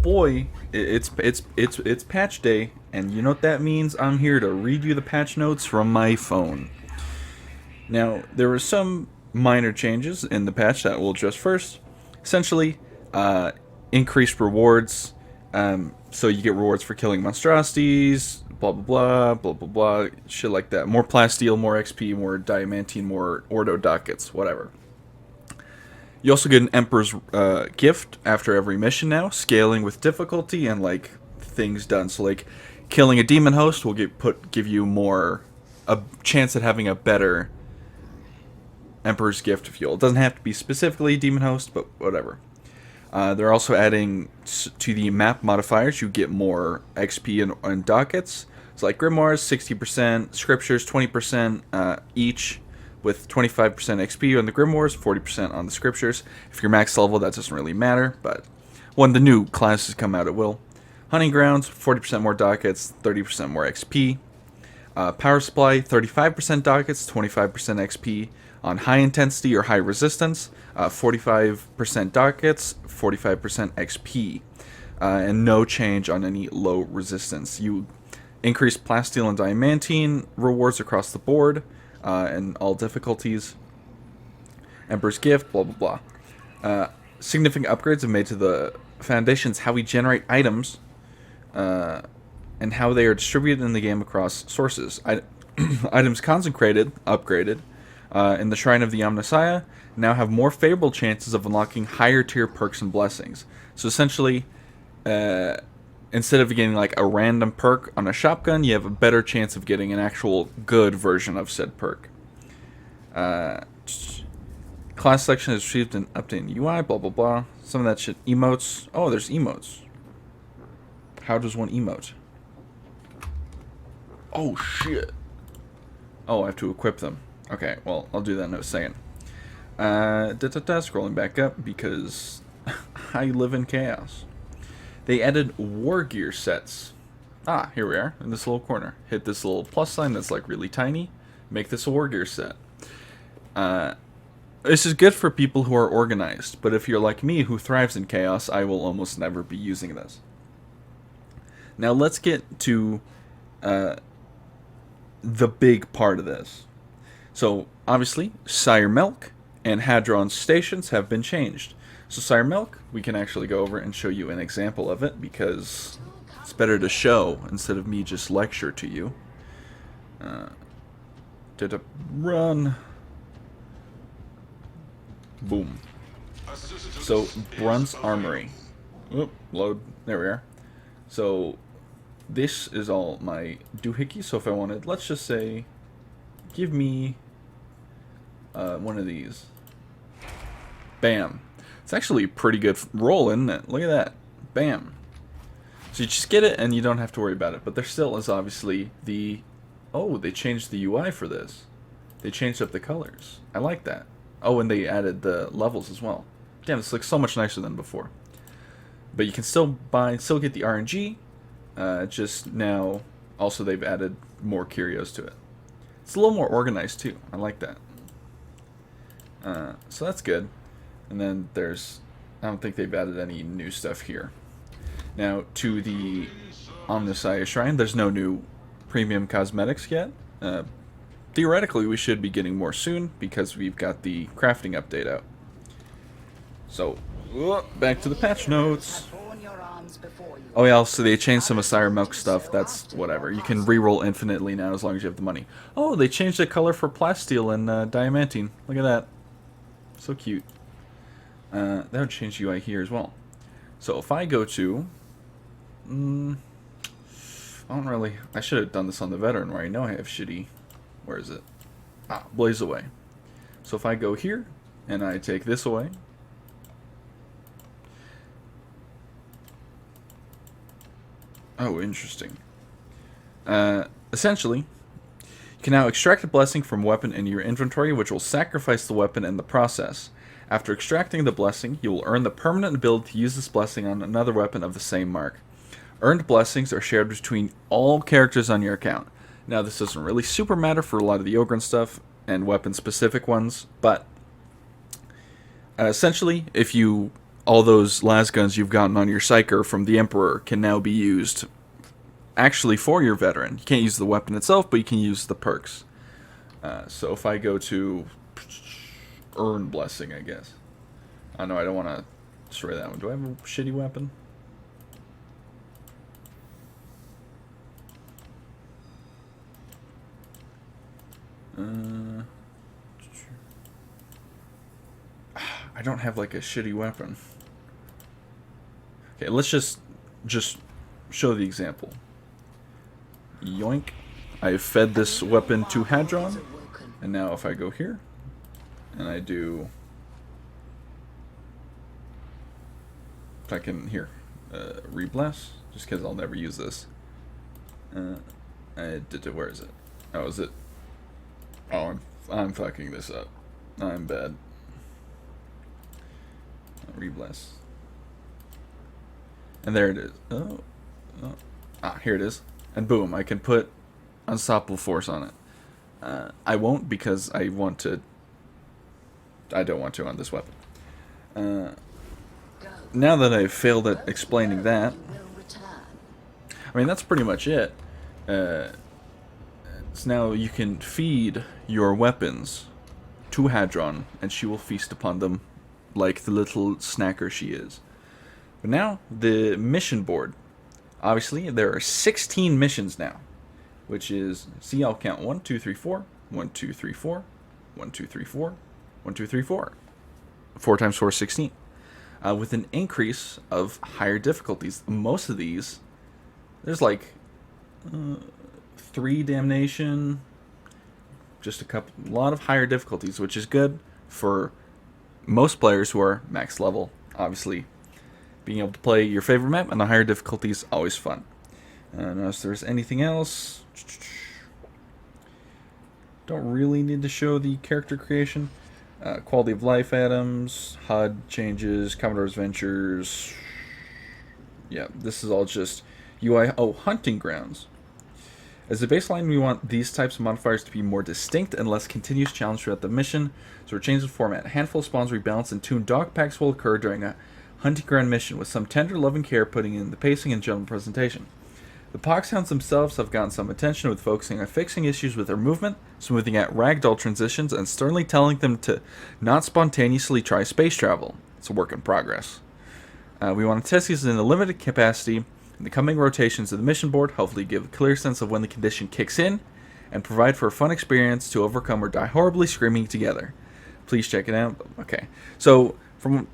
boy, it's patch day, and you know what that means? I'm here to read you the patch notes from my phone. Now, there were some minor changes in the patch that we'll address first. Essentially, increased rewards. So you get rewards for killing monstrosities, blah blah blah, blah blah blah, shit like that. More plasteel, more XP, more diamantine, more ordo dockets, whatever. You also get an Emperor's gift after every mission now, scaling with difficulty and like things done. So like killing a demon host will give you more a chance at having a better Emperor's gift fuel. It doesn't have to be specifically demon host, but whatever. They're also adding to the map modifiers. You get more XP and dockets. So like grimoires, 60%, scriptures, 20% each, with 25% XP on the grimoires, 40% on the scriptures. If you're max level, that doesn't really matter, but when the new classes come out, it will. Hunting grounds, 40% more dockets, 30% more XP. Power supply, 35% dockets, 25% XP. On high intensity or high resistance, 45% dockets, 45% XP. And no change on any low resistance. You increase plasteel and diamantine rewards across the board, and all difficulties. Emperor's Gift, blah blah blah. Significant upgrades have made to the foundations, how we generate items, and how they are distributed in the game across sources. Items consecrated, upgraded, in the Shrine of the Omnissiah now have more favorable chances of unlocking higher tier perks and blessings. So essentially, instead of getting like a random perk on a shotgun, you have a better chance of getting an actual good version of said perk. Class selection has received an update in UI, blah blah blah. Some of that shit. Emotes. Oh, there's emotes. How does one emote? Oh shit. Oh, I have to equip them. Okay, well, I'll do that in a second. Scrolling back up because I live in chaos. They added war gear sets. Ah, here we are in this little corner. Hit this little plus sign that's like really tiny. Make this a war gear set. This is good for people who are organized, but if you're like me who thrives in chaos, I will almost never be using this. Now let's get to the big part of this. So, obviously, Sire Milk and Hadron stations have been changed. So, Sire Milk, we can actually go over and show you an example of it, because it's better to show instead of me just lecture to you. Did a run. Boom. So, Brun's Armory. Oop, load. There we are. So, this is all my doohickey. So, if I wanted, let's just say, give me one of these. Bam. It's actually a pretty good roll, isn't it? Look at that. Bam. So you just get it and you don't have to worry about it. But there still is obviously the... Oh, they changed the UI for this. They changed up the colors. I like that. Oh, and they added the levels as well. Damn, this looks so much nicer than before. But you can still get the RNG. Just now, also they've added more curios to it. It's a little more organized too. I like that. So that's good. And then there's... I don't think they've added any new stuff here. Now, to the Omnissiah Shrine, there's no new premium cosmetics yet. Theoretically, we should be getting more soon, because we've got the crafting update out. So, back to the patch notes. Oh yeah, so they changed some of Sire Milk stuff. That's whatever. You can reroll infinitely now as long as you have the money. Oh, they changed the color for plasteel and diamantine. Look at that. So cute. That would change UI here as well. So if I go to... I don't really... I should have done this on the veteran where I know I have shitty... Where is it? Ah, Blaze Away. So if I go here, and I take this away... Oh, interesting. Essentially, you can now extract a blessing from a weapon in your inventory, which will sacrifice the weapon in the process. After extracting the blessing, you will earn the permanent ability to use this blessing on another weapon of the same mark. Earned blessings are shared between all characters on your account. Now, this doesn't really super matter for a lot of the Ogryn stuff and weapon-specific ones, but essentially, if you all those lasguns you've gotten on your Psyker from the Emperor can now be used actually for your veteran. You can't use the weapon itself, but you can use the perks. So if I go to Earn Blessing, I guess. Oh no, I don't want to destroy that one. Do I have a shitty weapon? I don't have like a shitty weapon. Okay, let's just show the example. Yoink. I fed this weapon to Hadron, and now if I go here and I do, if I can here, rebless, just because I'll never use this. Where is it? Oh, is it? Oh, I'm fucking this up. I'm bad. Rebless. And there it is. Oh. Here it is. And boom, I can put Unstoppable Force on it. I won't because I don't want to on this weapon. Now that I've failed at explaining that, I mean, that's pretty much it. So now you can feed your weapons to Hadron, and she will feast upon them like the little snacker she is. But now, the mission board. Obviously, there are 16 missions now, which is, see, I'll count 1, 2, 3, 4, 1, 2, 3, 4, 1, 2, 3, 4, 1, 2, 3, 4. 4 times 4 is 16. With an increase of higher difficulties. Most of these, there's like 3 damnation, just a lot of higher difficulties, which is good for most players who are max level. Obviously, being able to play your favorite map and the higher difficulty is always fun. Unless there's anything else. Don't really need to show the character creation. Quality of life items, HUD changes, Commodore's Ventures. Yeah, this is all just UI. Oh, hunting grounds. As a baseline, we want these types of modifiers to be more distinct and less continuous challenge throughout the mission, so we're changing the format. A handful of spawns rebalance and tuned dog packs will occur during a hunting ground mission, with some tender, loving care putting in the pacing and general presentation. The Poxhounds themselves have gotten some attention with focusing on fixing issues with their movement, smoothing out ragdoll transitions, and sternly telling them to not spontaneously try space travel. It's a work in progress. We want to test these in a limited capacity in the coming rotations of the mission board, hopefully give a clear sense of when the condition kicks in, and provide for a fun experience to overcome or die horribly screaming together. Please check it out. Okay, so from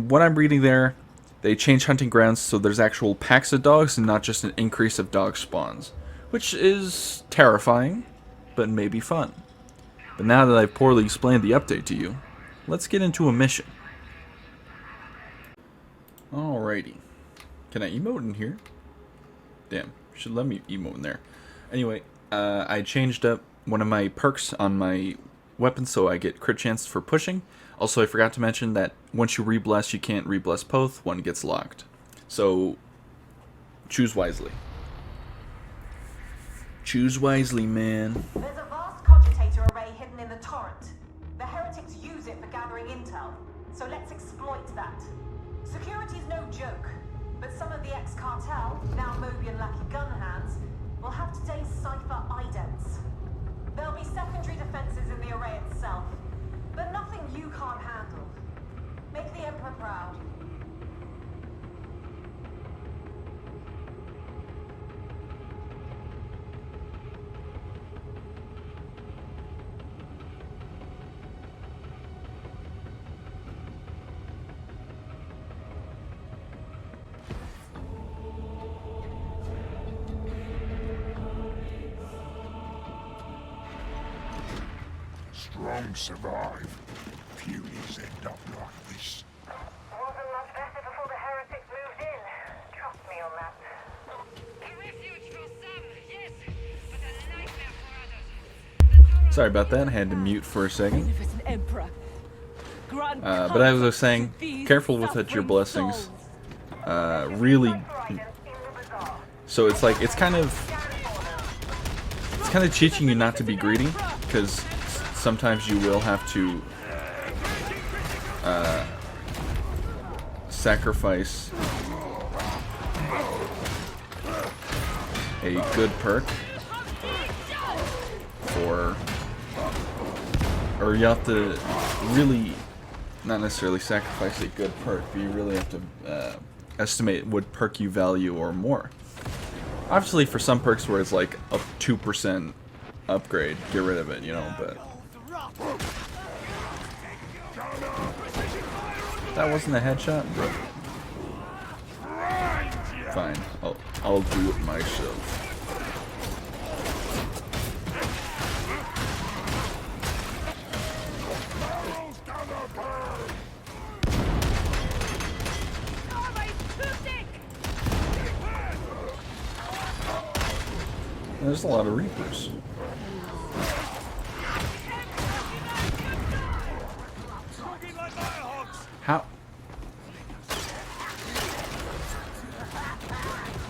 what I'm reading there, they changed hunting grounds so there's actual packs of dogs and not just an increase of dog spawns, which is terrifying, but maybe fun. But now that I've poorly explained the update to you, let's get into a mission. Alrighty. Can I emote in here? Damn, should let me emote in there. Anyway, I changed up one of my perks on my weapon so I get crit chance for pushing. Also, I forgot to mention that once you rebless, you can't rebless both. One gets locked. So, choose wisely. Choose wisely, man. There's a vast cogitator array hidden in the torrent. The heretics use it for gathering intel, so let's exploit that. Security's no joke, but some of the ex-cartel, now Moby and Lucky gun hands, will have today's cipher idents. There'll be secondary defenses in the array itself, but nothing you can't handle. Make the Emperor proud. Strong survive. Few end up like this. Wasn't much better before the heretics moved in. Trust me on that. A refuge for some, yes, but a nightmare for others. Sorry about that, I had to mute for a second. Magnificent Emperor. Grant But as I was comfort saying, to these careful with your suffering blessings. souls. Really. So it's like, it's kind of teaching you not to be greedy, because sometimes you will have to sacrifice a good perk for, or you have to really not necessarily sacrifice a good perk, but you really have to estimate what perk you value or more. Obviously, for some perks where it's like a 2% upgrade, get rid of it, you know, but that wasn't a headshot, but fine, I'll do it myself. There's a lot of Reapers. How?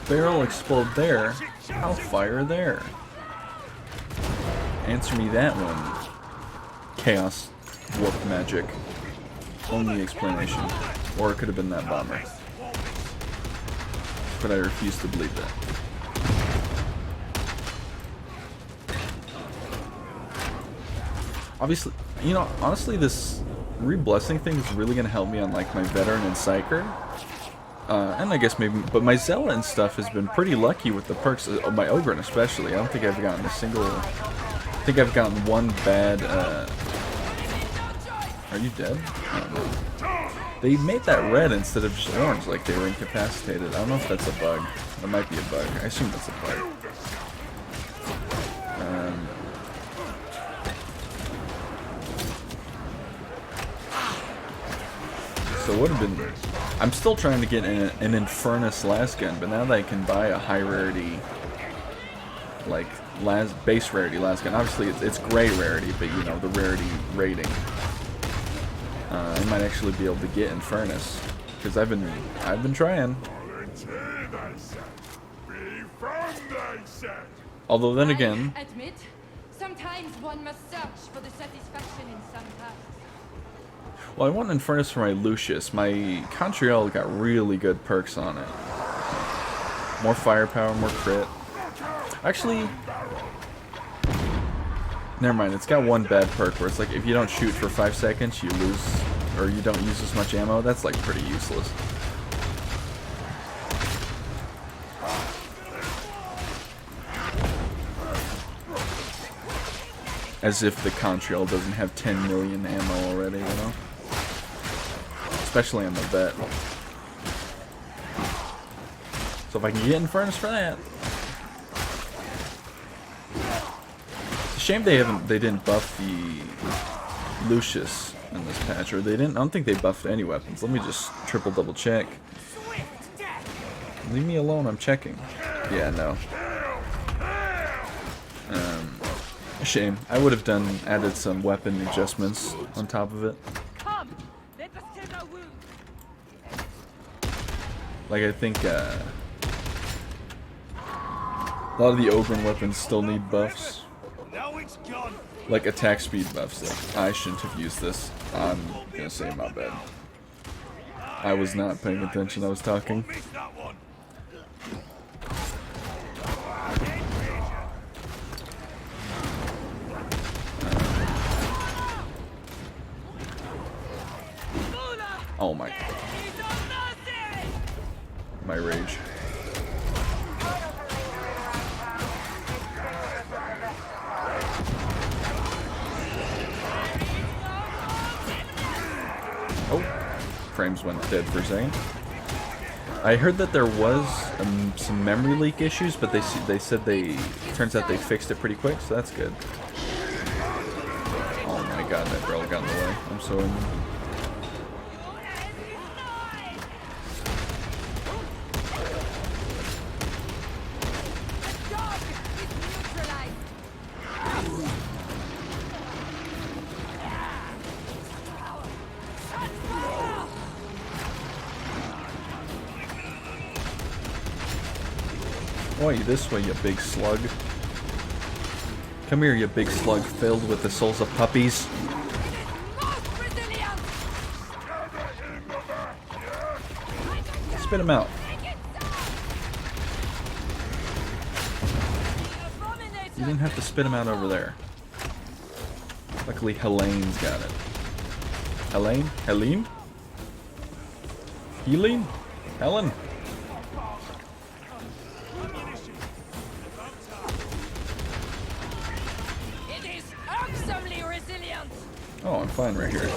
Barrel explode there. How fire there? Answer me that one. Chaos. Warp magic. Only explanation. Or it could have been that bomber. But I refuse to believe that. Obviously, you know, honestly, this re-blessing thing is really going to help me on, like, my veteran and psyker. And I guess maybe, but my Zella and stuff has been pretty lucky with the perks, my Ogryn especially. I don't think I've gotten a single, I think I've gotten one bad, are you dead? I don't know. They made that red instead of just orange, like they were incapacitated. I don't know if that's a bug. That might be a bug. I assume that's a bug. So it would have been... I'm still trying to get an Infernus lasgun, but now that I can buy a high rarity, like, base rarity lasgun, obviously it's gray rarity, but you know, the rarity rating. I might actually be able to get Infernus, because I've been trying. Although then again... I admit, sometimes one must search for the satisfaction in some tasks. Well, I want Infernus for my Lucius. My Contriel got really good perks on it. More firepower, more crit. Actually, never mind. It's got one bad perk where it's like if you don't shoot for 5 seconds, you lose, or you don't use as much ammo. That's like pretty useless. As if the Contriel doesn't have 10 million ammo already, you know? Especially on the vet. So if I can get Infernus for that. It's a shame they didn't buff the Lucius in this patch, or they didn't. I don't think they buffed any weapons. Let me just double check. Leave me alone, I'm checking. Yeah, no. A shame. I would have added some weapon adjustments on top of it. Like, I think, a lot of the Ogryn weapons still need buffs. Like, attack speed buffs. Like, I shouldn't have used this. I'm gonna say my bad. I was not paying attention, I was talking. Oh my god. My rage. Oh, frames went dead for a second. I heard that there was some memory leak issues, but they said turns out they fixed it pretty quick, so that's good. Oh my god, that barrel got in the way. I'm so in. Boy, this way, you big slug. Come here, you big slug filled with the souls of puppies. spit him out. You didn't have to spit him out over there. Luckily, Helene's got it. Helene? Helene? Helene? Helen? It is awesomely resilient. Oh, I'm fine right here.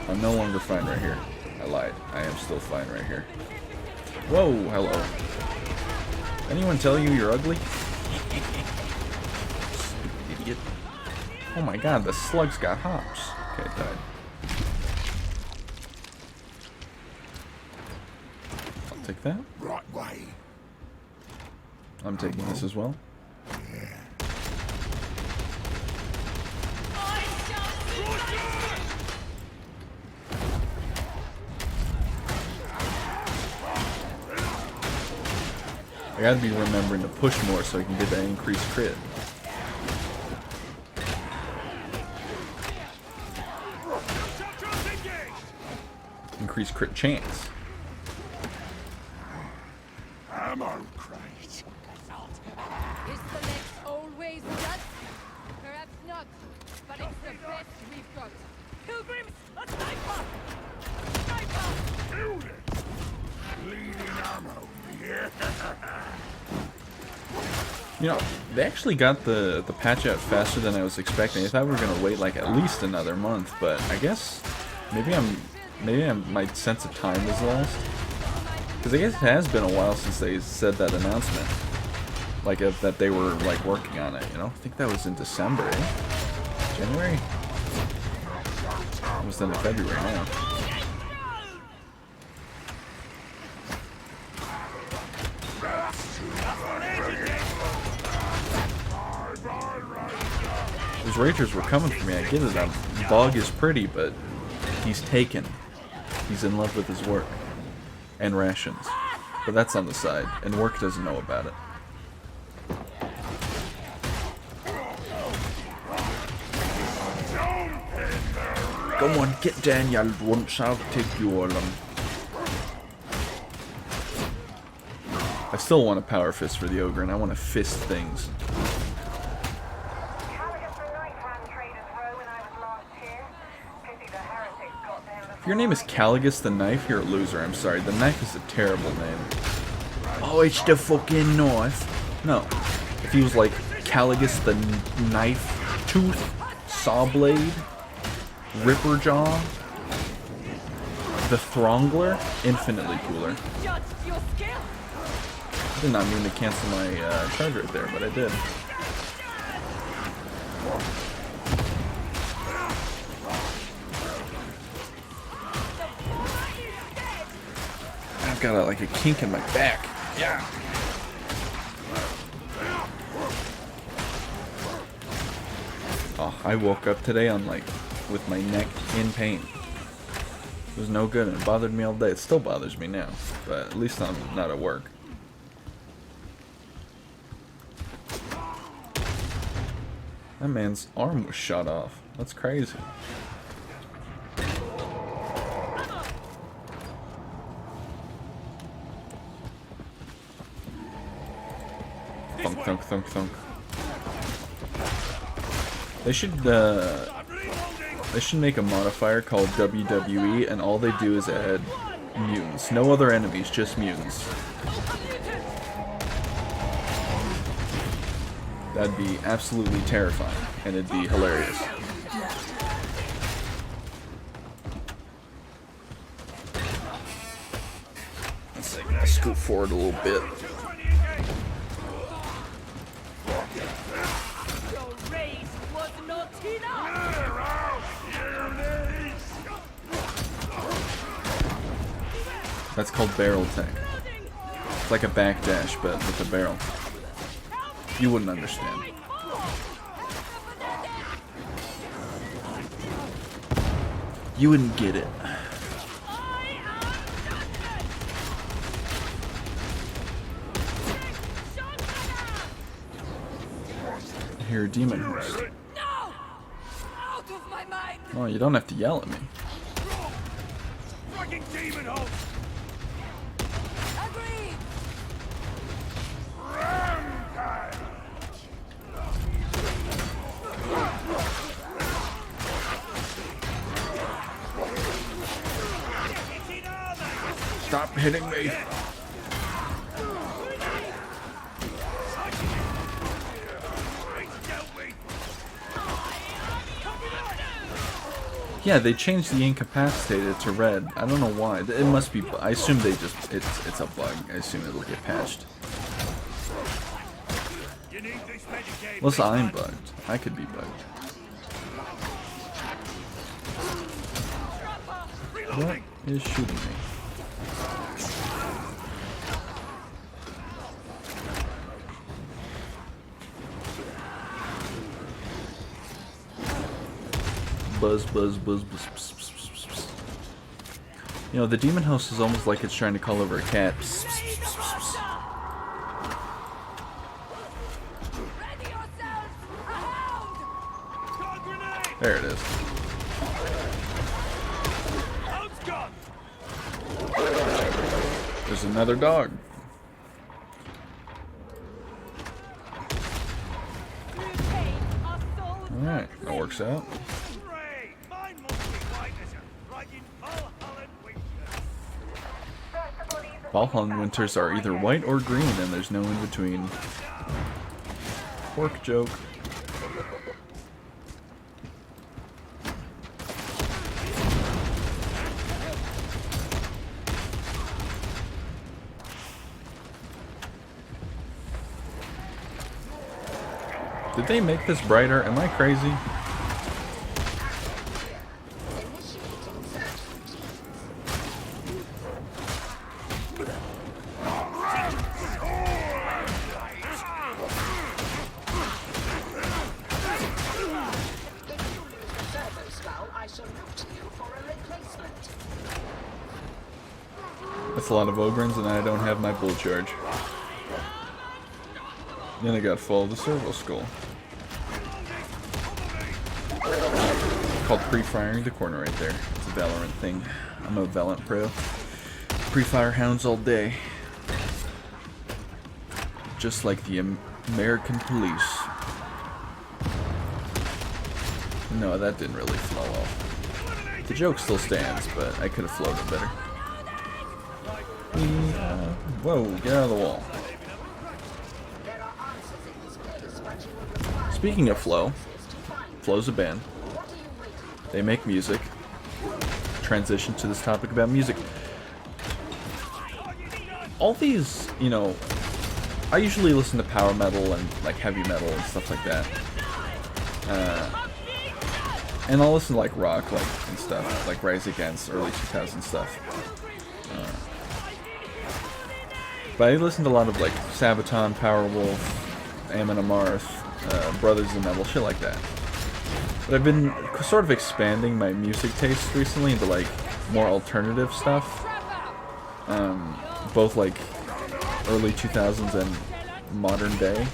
I'm no longer fine right here. I lied. I am still fine right here. Whoa, hello. Anyone tell you you're ugly? Stupid idiot. Oh my god, the slug's got hops. Okay, it died. I'll take that. Right way. I'm taking this as well. I gotta be remembering to push more so I can get that increased crit. Increased crit chance. Ammo crate. Is the next always that? Perhaps not, but it's the best we've got. Pilgrims, a sniper! Sniper! Build it. Bleeding ammo. Yeah. You know, they actually got the patch out faster than I was expecting. I thought we were gonna wait like at least another month, but I guess maybe my sense of time was lost. Because I guess it has been a while since they said that announcement, like that they were like working on it. You know, I think that was in December, January. Almost into February now. Those ragers were coming for me. I get it. Bog is pretty, but he's taken. He's in love with his work and rations, but that's on the side, and work doesn't know about it. Come on, get Daniel once. I'll take you all on. I still want a power fist for the Ogryn. I want to fist things. If your name is Caligus the Knife, you're a loser. I'm sorry. The Knife is a terrible name. Oh, it's the fucking knife. No. If he was like Caligus the Knife, Tooth, Sawblade, Ripperjaw, the Throngler, infinitely cooler. I did not mean to cancel my charge right there, but I did. I've got like a kink in my back. Yeah. Oh, I woke up today on like with my neck in pain. It was no good and it bothered me all day. It still bothers me now, but at least I'm not at work. That man's arm was shot off. That's crazy. Thunk, thunk, thunk, thunk. They should make a modifier called WWE, and all they do is add mutants. No other enemies, just mutants. That'd be absolutely terrifying, and it'd be hilarious. Let's scoot forward a little bit. That's called barrel tech. It's like a backdash, but with a barrel. You wouldn't understand. You wouldn't get it. I hear a demon horse. Out of my mind. Oh, you don't have to yell at me. Taking demon hold! Agreed! Rampage! Stop hitting me. Yeah, they changed the incapacitated to red. I don't know why. It must be. I assume they just. It's a bug. I assume it'll get patched. Unless I'm bugged. I could be bugged. What is shooting me? Buzz, buzz, buzz, buzz, buzz, buzz, buzz, buzz. You know, the demon house is almost like it's trying to call over a cat. Buzz, buzz, buzz, buzz, buzz. Ready yourselves! A hound! There it is. Hound's gone! There's another dog. Alright, that works out. Hooray! Mine must be white as a friggin' Valhalla winter. Valhalla winters are either white or green, and there's no in between. Pork joke. Did they make this brighter? Am I crazy? That's a lot of Ogryns, and I don't have my bull charge. Then I got full of the servo skull. Called pre-firing the corner right there. It's a Valorant thing. I'm a Valorant pro. Pre-fire hounds all day. Just like the American police. No, that didn't really flow well. The joke still stands, but I could have flowed it better. Whoa, get out of the wall. Speaking of flow, Flow's a band. They make music. Transition to this topic about music. All these, you know, I usually listen to power metal and like heavy metal and stuff like that. And I'll listen to like rock and stuff, like Rise Against, early 2000 stuff. But I listened to a lot of like Sabaton, Powerwolf, Amon Amarth, Brothers in Metal, shit like that. But I've been sort of expanding my music taste recently into like more alternative stuff. Both like early 2000s and modern day.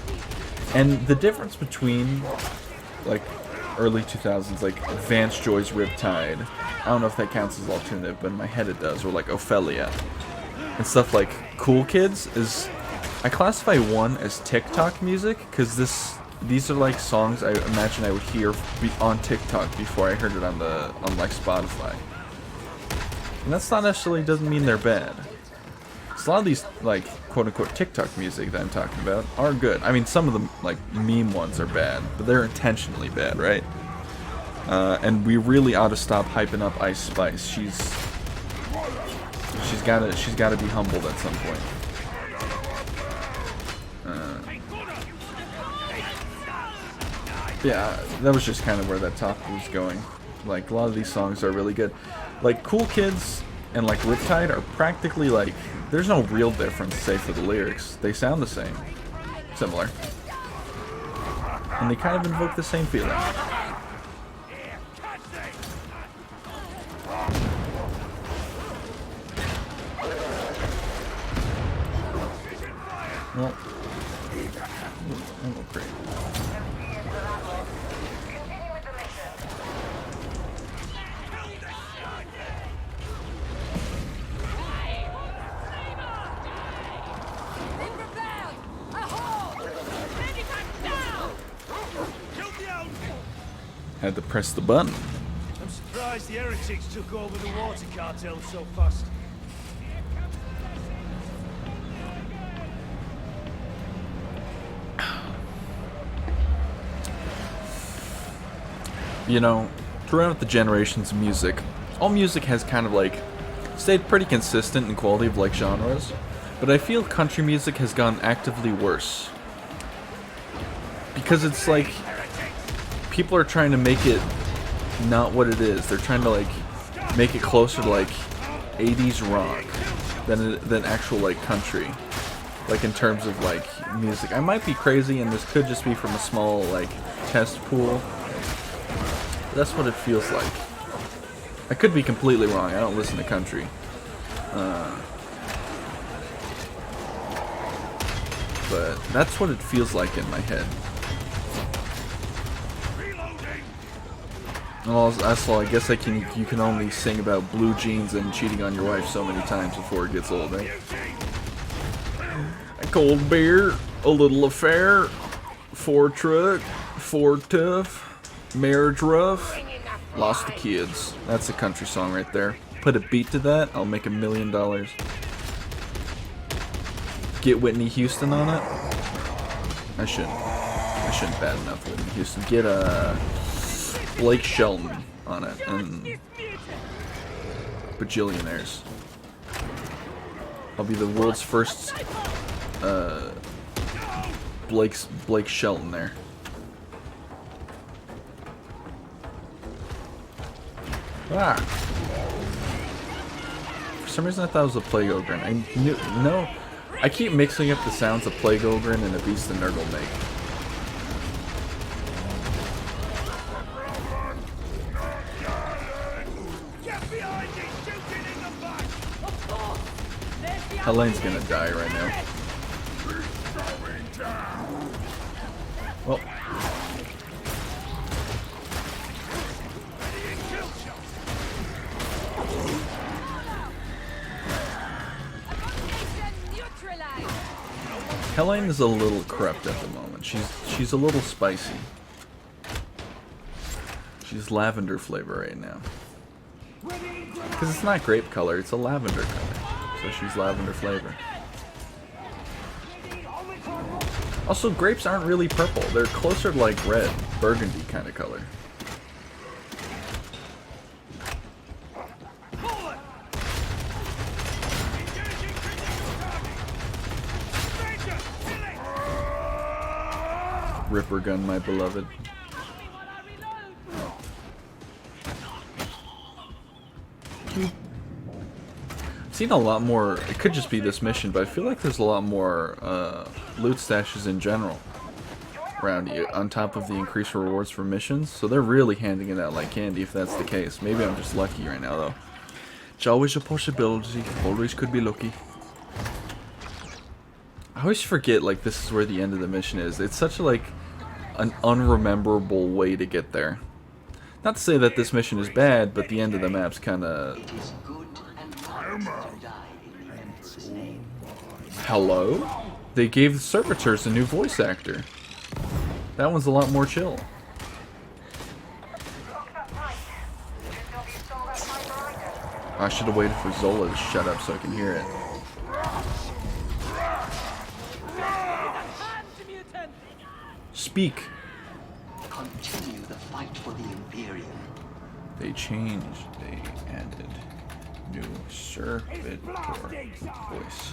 And the difference between like early 2000s, like Vance Joy's Riptide, I don't know if that counts as alternative, but in my head it does, or like Ophelia. And stuff like Cool Kids is, I classify one as TikTok music, because these are like songs I imagine I would hear on TikTok before I heard it on like Spotify. And that's not necessarily doesn't mean they're bad. So a lot of these like quote unquote TikTok music that I'm talking about are good. I mean, some of them like meme ones are bad, but they're intentionally bad, right? And we really ought to stop hyping up Ice Spice. She's gotta be humbled at some point. Yeah, that was just kind of where that topic was going. Like, a lot of these songs are really good. Like, Cool Kids and, like, Riptide are practically, like, there's no real difference, save for the lyrics. They sound the same. Similar. And they kind of invoke the same feeling. Well, oh, great. Had to press the button. I'm surprised the heretics took over the water cartel so fast. You know, throughout the generations of music, all music has kind of like stayed pretty consistent in quality of like genres, but I feel country music has gone actively worse. Because it's like people are trying to make it not what it is. They're trying to like make it closer to like 80s rock than actual like country. Like in terms of like music. I might be crazy and this could just be from a small like test pool. That's what it feels like. I could be completely wrong. I don't listen to country. But that's what it feels like in my head. Also, I guess you can only sing about blue jeans and cheating on your wife so many times before it gets old, eh? A cold beer, a little affair, Ford truck, Ford tough, marriage rough, lost the kids. That's a country song right there. Put a beat to that, I'll make $1 million. Get Whitney Houston on it. I shouldn't bat enough Whitney Houston. Get Blake Shelton on it and bajillionaires. I'll be the world's first Blake Shelton there. Ah. For some reason I thought it was a Plague Ogryn. I keep mixing up the sounds of Plague Ogryn and a Beast of Nurgle make. Helene's gonna die right now. Well. Helene is a little corrupt at the moment. She's a little spicy. She's lavender flavor right now. Because it's not grape color, it's a lavender color. So she's lavender flavor. Also, grapes aren't really purple. They're closer to like red, burgundy kind of color. Ripper gun, my beloved. I've seen a lot more. It could just be this mission, but I feel like there's a lot more loot stashes in general around you, on top of the increased rewards for missions. So they're really handing it out like candy if that's the case. Maybe I'm just lucky right now, though. It's always a possibility. Always could be lucky. I always forget, like, this is where the end of the mission is. It's such, like, an unrememberable way to get there. Not to say that this mission is bad, but the end of the map's kind of... Hello? They gave the servitors a new voice actor. That one's a lot more chill. I should have waited for Zola to shut up so I can hear it. Speak. Continue the fight for the Imperium. They changed. They added new servitor voice.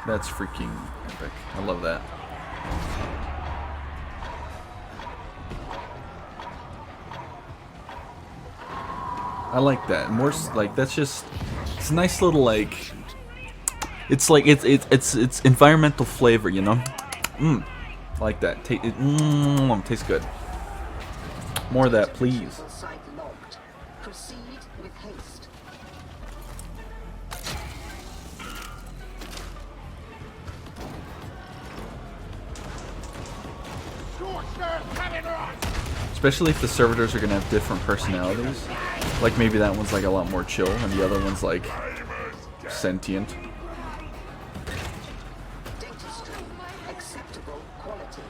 That's freaking epic. I love that. I like that. More like that's just it's a nice little like it's like it's environmental flavor, you know? Like that. Tastes good. More of that, please. Proceed with haste. Especially if the servitors are gonna have different personalities. Like maybe that one's like a lot more chill and the other one's like sentient. Acceptable quality.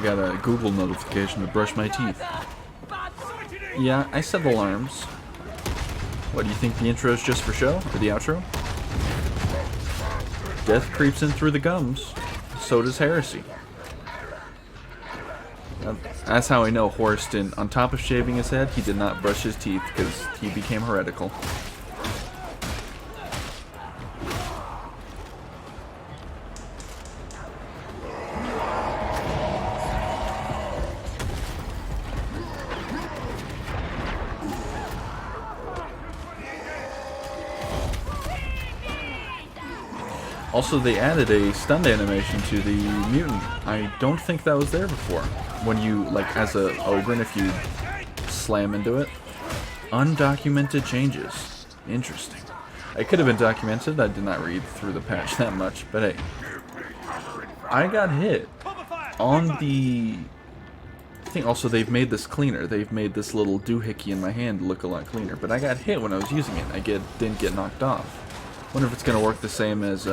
I got a Google notification to brush my teeth. Yeah, I set alarms. What, do you think the intro is just for show? Or the outro? Death creeps in through the gums. So does heresy. That's how I know Horst didn't, on top of shaving his head, he did not brush his teeth because he became heretical. Also, they added a stunned animation to the mutant. I don't think that was there before. When you, like, as a Ogryn, if you slam into it. Undocumented changes. Interesting. It could have been documented. I did not read through the patch that much, but hey. I got hit on the... I think also they've made this cleaner. They've made this little doohickey in my hand look a lot cleaner. But I got hit when I was using it. I didn't get knocked off. Wonder if it's gonna work the same as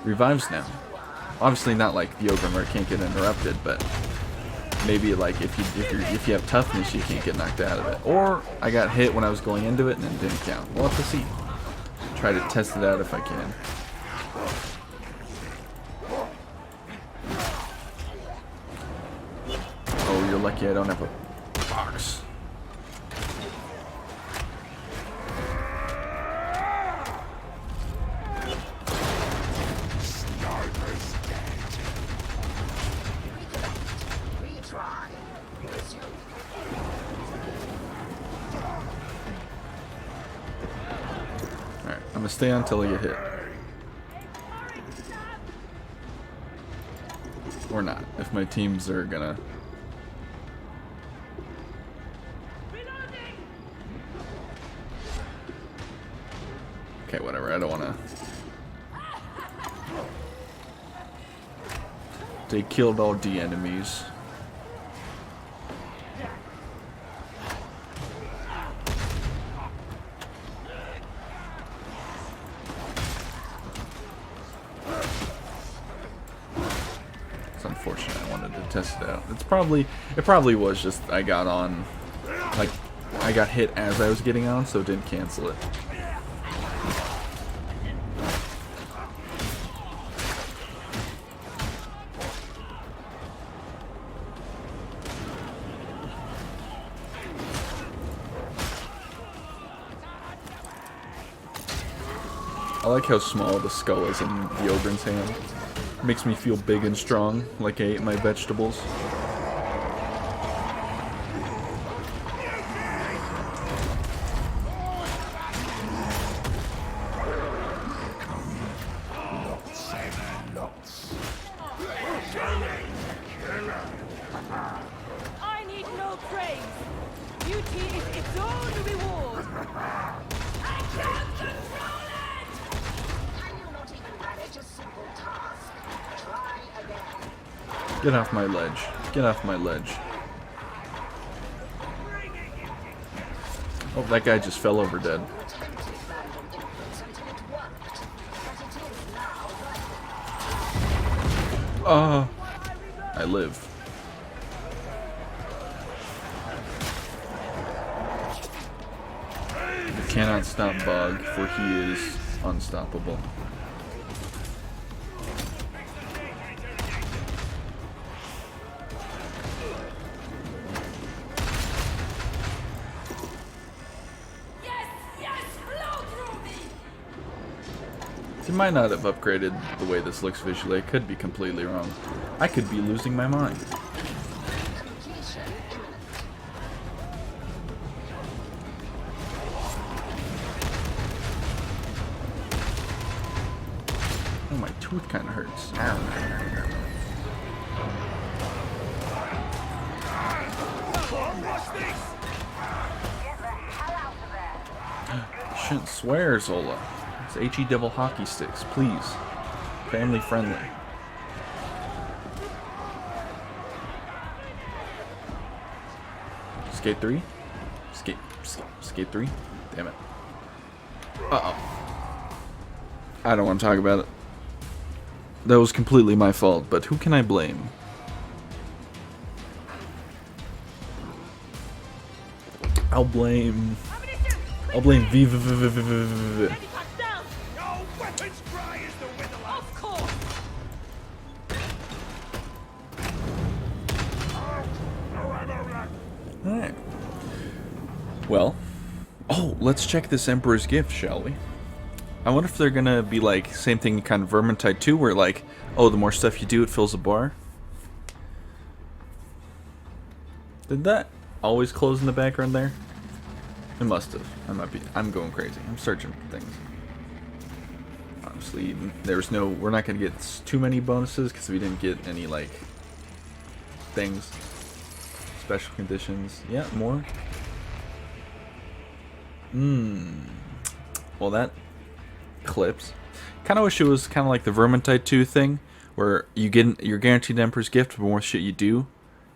revives now. Obviously not like the Ogryn where it can't get interrupted, but maybe like if you have toughness you can't get knocked out of it. Or I got hit when I was going into it and it didn't count. We'll have to see. Try to test it out if I can. Oh, you're lucky I don't have a box. Alright, I'm gonna stay on until I get hit. Or not, if my teams are gonna... Okay, whatever, I don't wanna... They killed all the enemies. It's unfortunate, I wanted to test it out. It probably was just I got on, like, I got hit as I was getting on, so it didn't cancel it. I like how small the skull is in the Ogryn's hand. Makes me feel big and strong, like I ate my vegetables. I need no praise. Beauty is its own reward. I can't control it! Can you not even manage a simple task? Try again. Get off my ledge. Get off my ledge. Oh, that guy just fell over dead. I live. You cannot stop Bog, for he is unstoppable. They might not have upgraded the way this looks visually. I could be completely wrong. I could be losing my mind. Oh, my tooth kind of hurts. Shouldn't swear, Zola. It's HE Devil Hockey Sticks, please. Family friendly. Skate 3? Skate 3? Damn it. Uh-oh. I don't want to talk about it. That was completely my fault, but who can I blame? I'll blame V. Your weapons dry as the winter. Of course! Alright. Well. Oh, let's check this Emperor's Gift, shall we? I wonder if they're gonna be like, same thing kind of Vermintide 2, where like, oh, the more stuff you do, it fills a bar. Did that always close in the background there? It must have. I'm going crazy. I'm searching for things. Obviously, we're not gonna get too many bonuses, because we didn't get any, like, things. Special conditions. Yeah, more. Well, that clips. Kind of wish it was kind of like the Vermintide 2 thing, where you're guaranteed Emperor's Gift, but the more shit you do,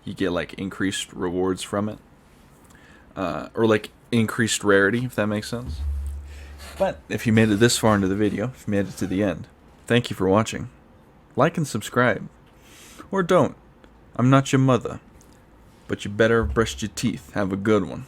you get like increased rewards from it, or like increased rarity, if that makes sense. But if you made it this far into the video, if you made it to the end, thank you for watching. Like and subscribe, or don't. I'm not your mother, but you better have brushed your teeth. Have a good one.